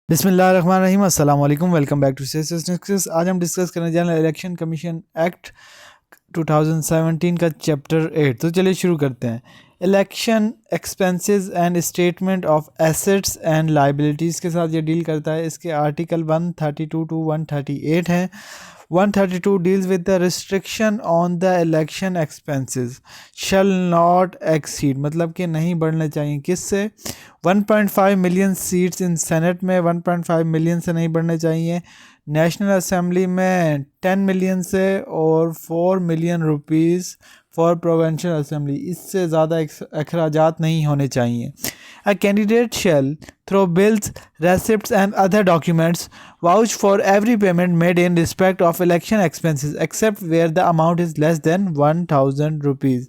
बिस्मिल्लाहिर्रहमानिर्रहीम अस्सलाम वालेकुम वेलकम बैक टू सिस्टर्स। आज हम डिस्कस करने जा रहे हैं इलेक्शन कमीशन एक्ट 2017 का चैप्टर 8। तो चलिए शुरू करते हैं। Election expenses and statement of assets and liabilities के साथ ये डील करता है। इसके आर्टिकल 132 टू 138 हैं। 132 deals with the restriction on the election expenses shall not exceed, मतलब कि नहीं बढ़ने चाहिए। किससे? 1.5 मिलियन सीट्स इन सेनेट में 1.5 मिलियन से नहीं बढ़ने चाहिए। नेशनल असेंबली में 10 मिलियन से, और 4 million rupees for provincial assembly, इससे ज़्यादा अखराजात नहीं होने चाहिए। A candidate shall, through bills, receipts and other documents, vouch for every payment made in respect of election expenses except where the amount is less than 1000 rupees।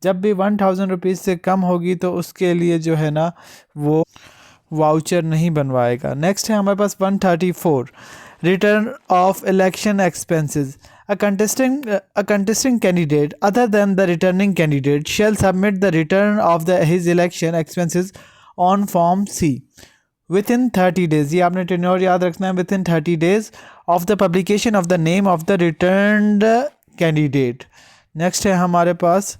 जब भी 1000 rupees से कम होगी तो उसके लिए जो है ना वो वाउचर नहीं बनवाएगा। नेक्स्ट है हमारे पास 134 return of election expenses. A contesting candidate other than the returning candidate shall submit the return of his election expenses on Form C within 30 days। ये आपने टेन्योर याद रखना है। within 30 days of the publication of the name of the returned candidate। Next है हमारे पास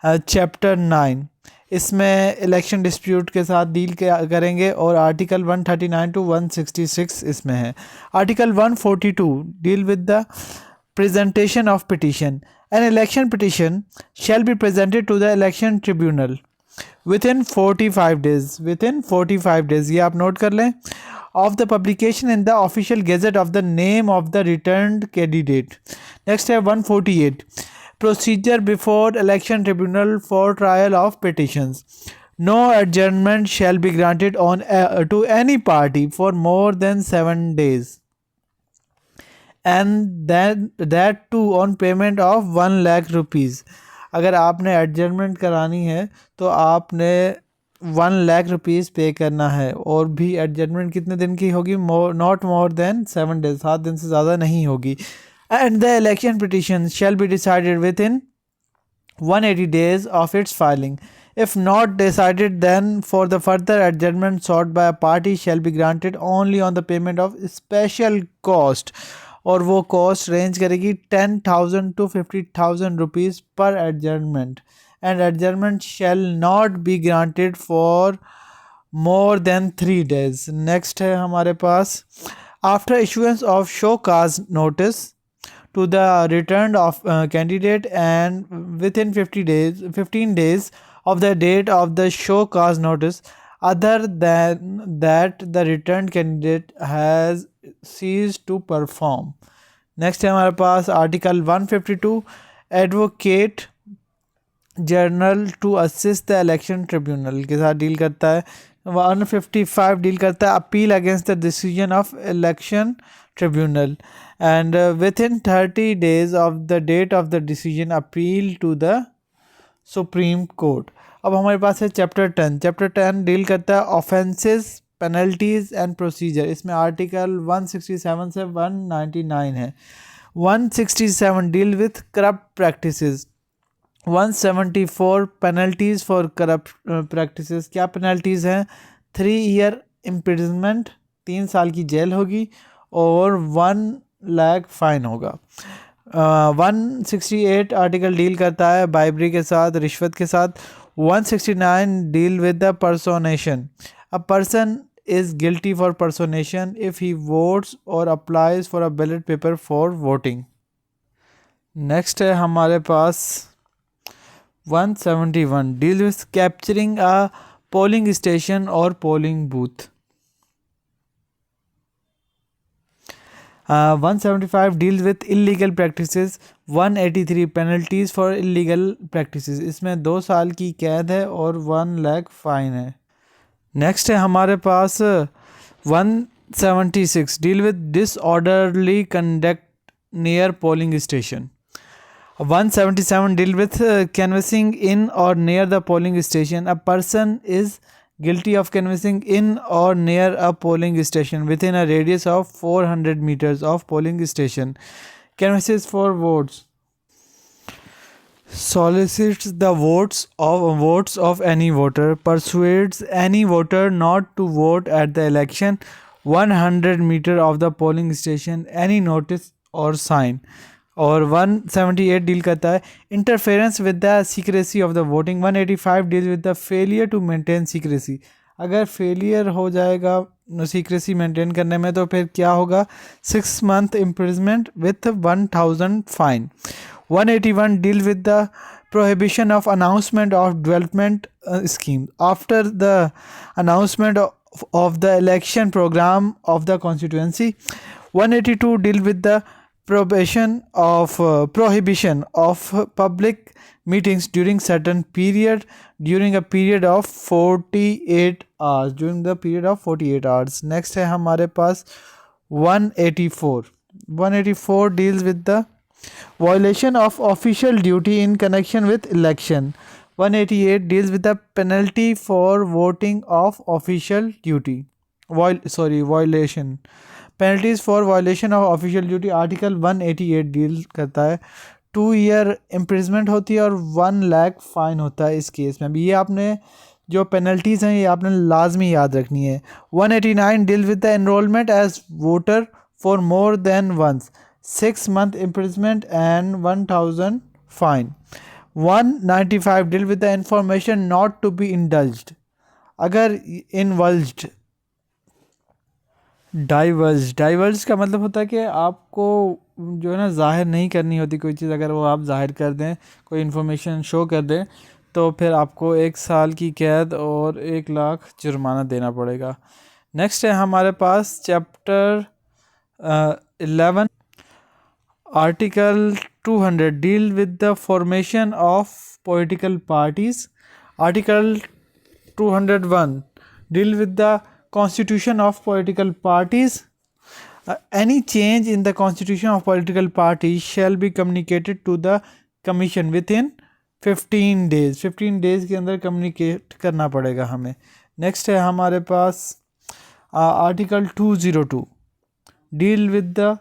chapter 9। इसमें election dispute के साथ डील करेंगे और आर्टिकल 139 टू 166 इसमें है। Article 142 deal with the presentation of petition। An election petition shall be presented to the election tribunal within 45 days। within 45 days ये आप नोट कर लें। of the publication in the official gazette of the name of the returned candidate। next है 148 procedure before election tribunal for trial of petitions। no adjournment shall be granted on to any party for more than 7 days and that too on payment of 1 lakh rupees. अगर आपने adjournment करानी है तो आपने 1 lakh rupees पे करना है, और भी एडजमेंट कितने दिन की होगी? नॉट मोर देन 7 डेज, 7 दिन से ज़्यादा नहीं होगी। And the election petition shall be decided with in 180 days of its filing। If not decided, then for the further adjournment sought by a party shall be granted only on the payment of special cost। और वो cost range करेगी 10,000 to 50,000 rupees पर adjournment. And adjournment shall not be granted for more than 3 days। Next है हमारे पास after issuance of show cause notice to the return of candidate and within 15 days of the date of the show cause notice other than that the returned candidate has ceased to perform। Next है हमारे पास article 152 advocate general to assist the election tribunal के साथ deal करता है। 155 deal करता है appeal against the decision of election tribunal and within 30 days of the date of the decision appeal to the supreme court. अब हमारे पास है chapter 10। Chapter 10 deal करता है ऑफेंसेस पेनल्टीज एंड प्रोसीजर। इसमें आर्टिकल 167 से 199 है। 167 deal with corrupt practices. 174 penalties for corrupt practices. क्या penalties हैं? 3 year इम्प्रिजनमेंट, 3 साल की जेल होगी, और 1 लाख फाइन होगा। 168 आर्टिकल डील करता है बाइबरी के साथ, रिश्वत के साथ। 169 deal with the personation. A person is guilty for personation if he votes or applies for a ballot paper for voting। Next है हमारे पास 171 deal with capturing a polling station or polling booth। 175 deals with illegal practices। 183 penalties for illegal practices। इसमें 2 साल की कैद है और 1 lakh fine है। Next है हमारे पास 176 deal with disorderly conduct near polling station. 177 deal with canvassing in और near the polling station. A person is guilty of canvassing in or near a polling station within a radius of 400 meters of polling station, canvasses for votes, solicits the votes of any voter, persuades any voter not to vote at the election, 100 meter of the polling station any notice or sign. और 178 deal करता है interference with the secrecy of the voting. 185 deal with the failure to maintain secrecy. अगर failure हो जाएगा secrecy maintain करने में तो फिर क्या होगा, 6 month imprisonment with 1000 fine. 181 deal with the prohibition of announcement of development scheme after the announcement of the election program of the constituency. 182 deal with the prohibition of public meetings during certain period during a period of 48 hours during the period of 48 hours. Next है हमारे पास 184 deals with the violation of official duty in connection with election. 188 deals with the penalty for voting of official duty. Violation. Penalties for violation of official duty. Article 188 deal करता है 2 year imprisonment होती है और 1 lakh fine होता है इस case में. अभी ये आपने जो पेनल्टीज़ हैं ये आपने लाजमी याद रखनी है. 189 deal with the enrolment as voter for more than once. 6 month imprisonment and 1000 fine. 195 deal with the information not to be indulged. अगर indulged डाइवर्ज का मतलब होता है कि आपको जो है ना जाहिर नहीं करनी होती कोई चीज़. अगर वो आप जाहिर कर दें, कोई इन्फॉर्मेशन शो कर दें तो फिर आपको 1 साल की कैद और 1 लाख जुर्माना देना पड़ेगा. नेक्स्ट है हमारे पास chapter 11 Article 200 deal with the formation of political parties. Article 201 deal with the constitution of political parties. Any change in the constitution of political parties shall be communicated to the commission within 15 days. 15 days के अंदर communicate करना पड़ेगा हमें. Next है हमारे पास Article 202 deal with the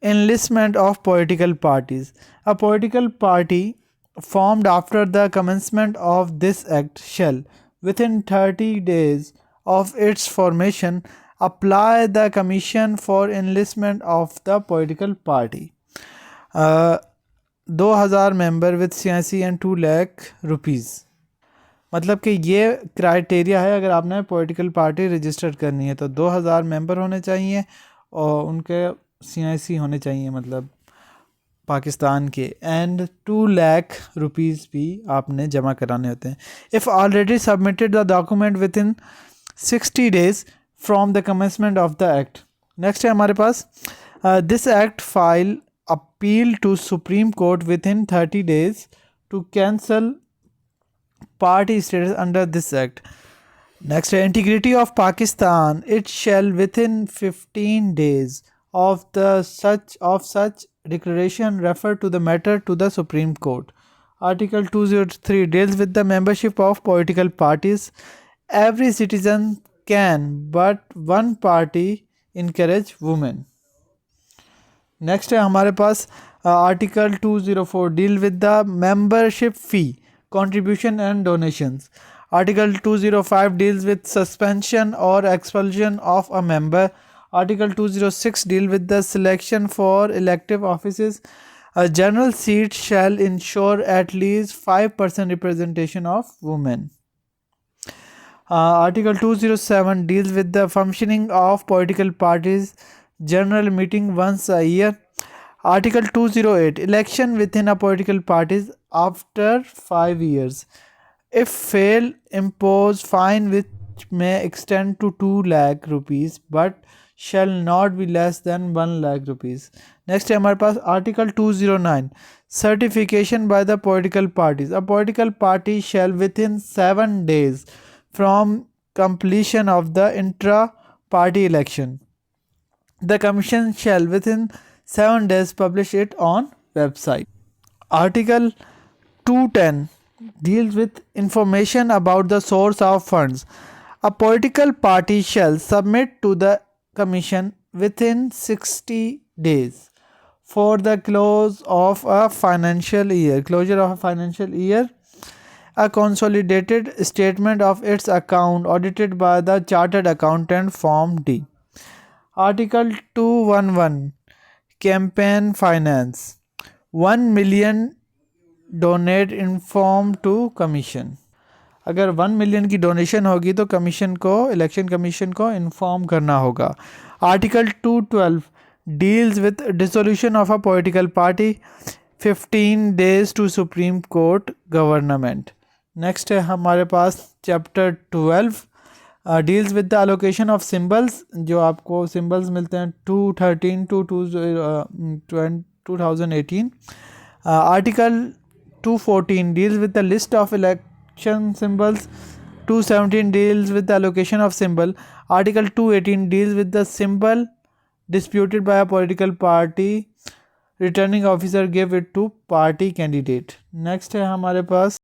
enlistment of political parties. A political party formed after the commencement of this act shall, within 30 days of its formation, apply the commission for enlistment of the political party. 2000 member with CIC and 2 lakh rupees. मतलब कि ये criteria है अगर आपने political party register करनी है तो 2000 member होने चाहिए और उनके CIC होने चाहिए मतलब पाकिस्तान के, एंड 2 लाख रुपीज़ भी आपने जमा कराने होते हैं. If already submitted the document within 60 days from the commencement of the act. Next है हमारे पास this act file appeal to supreme court within 30 days to cancel party status under this act. Next है integrity of Pakistan. It shall within 15 days of such declaration refer to the matter to the Supreme Court. Article 203 deals with the membership of political parties. Every citizen can, but one party encourage women. Next है हमारे पास Article 204 deal with the membership fee, contribution and donations. Article 205 deals with suspension or expulsion of a member. Article 206 deal with the selection for elective offices. A general seat shall ensure at least 5% representation of women. Article 207 deals with the functioning of political parties. General meeting once a year. Article 208 election within a political parties after 5 years. If fail, impose fine which may extend to 2 lakh rupees but shall not be less than 1 lakh rupees. Next है हमारे पास Article 209 certification by the political parties. A political party shall within 7 days from completion of the intra-party election. The commission shall within 7 days publish it on website. Article 210 deals with information about the source of funds. A political party shall submit to the commission within 60 days for the closure of a financial year a consolidated statement of its account audited by the chartered accountant form D. Article 211 campaign finance 1 million donate inform to commission. अगर 1 million की donation होगी तो commission को, election commission को inform करना होगा। Article 212 deals with dissolution of a political party 15 days to supreme court government. Next है हमारे पास chapter 12 deals with the allocation of symbols, जो आपको सिंबल्स मिलते हैं 213 टू 2018। आर्टिकल 214 deals with the list of election symbols. 217 deals with the allocation of symbol. Article 218 deals with the symbol disputed by a political party. Returning officer gave it to party candidate. Next है हमारे पास